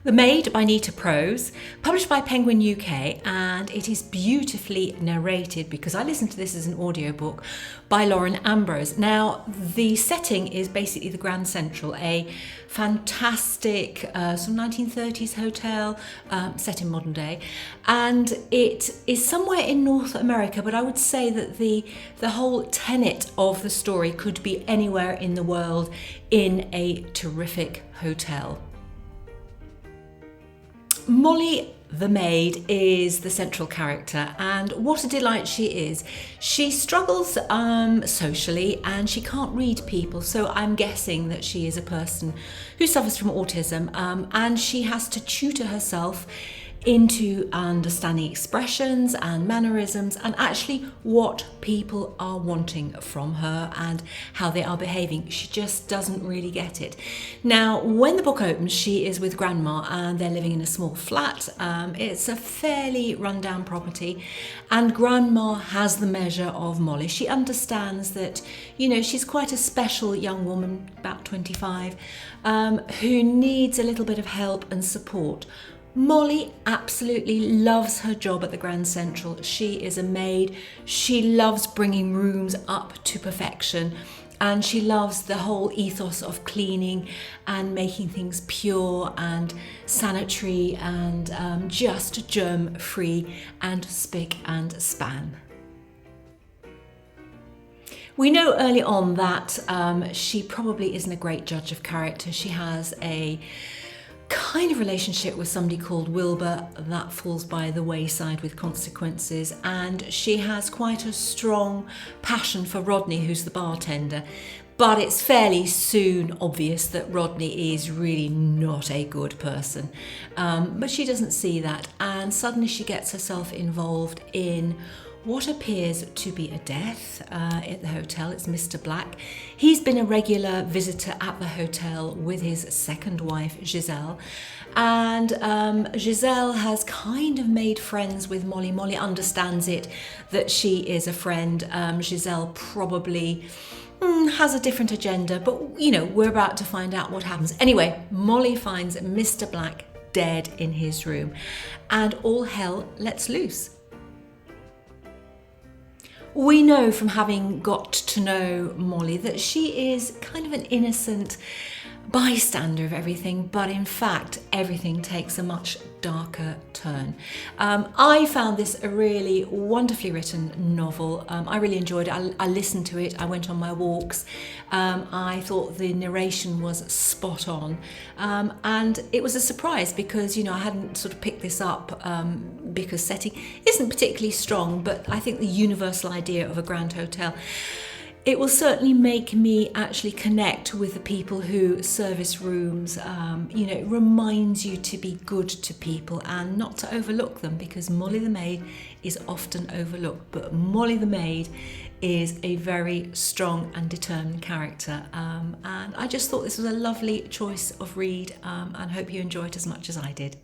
The Maid by Nita Prose, published by Penguin UK, and it is beautifully narrated, because I listened to this as an audiobook, by Lauren Ambrose. Now, the setting is basically the Grand Central, a fantastic sort of 1930s hotel set in modern day, and it is somewhere in North America, but I would say that the whole tenet of the story could be anywhere in the world in a terrific hotel. Molly the maid is the central character, and what a delight she is. She struggles socially, and she can't read people, so I'm guessing that she is a person who suffers from autism, and she has to tutor herself into understanding expressions and mannerisms and actually what people are wanting from her and how they are behaving. She just doesn't really get it. Now, when the book opens, she is with Grandma and they're living in a small flat. It's a fairly rundown property, and Grandma has the measure of Molly. She understands that, you know, she's quite a special young woman, about 25, who needs a little bit of help and support. Molly absolutely loves her job at the Grand Central. She is a maid. She loves bringing rooms up to perfection, and she loves the whole ethos of cleaning and making things pure and sanitary and just germ-free and spick and span. We know early on that she probably isn't a great judge of character. She has a kind of relationship with somebody called Wilbur that falls by the wayside with consequences, and she has quite a strong passion for Rodney, who's the bartender, but it's fairly soon obvious that Rodney is really not a good person, but she doesn't see that, and suddenly she gets herself involved in what appears to be a death at the hotel. It's Mr. Black. He's been a regular visitor at the hotel with his second wife, Giselle. And Giselle has kind of made friends with Molly. Molly understands it, that she is a friend. Giselle probably has a different agenda, but, you know, we're about to find out what happens. Anyway, Molly finds Mr. Black dead in his room, and all hell lets loose. We know from having got to know Molly that she is kind of an innocent bystander of everything, but in fact everything takes a much darker turn. I found this a really wonderfully written novel. I really enjoyed it. I listened to it, I went on my walks. I thought the narration was spot on, and it was a surprise because, you know, I hadn't sort of picked this up because setting isn't particularly strong, but I think the universal idea of a grand hotel, it will certainly make me actually connect with the people who service rooms. You know, it reminds you to be good to people and not to overlook them, because Molly the maid is often overlooked, but Molly the maid is a very strong and determined character. And I just thought this was a lovely choice of read, and hope you enjoy it as much as I did.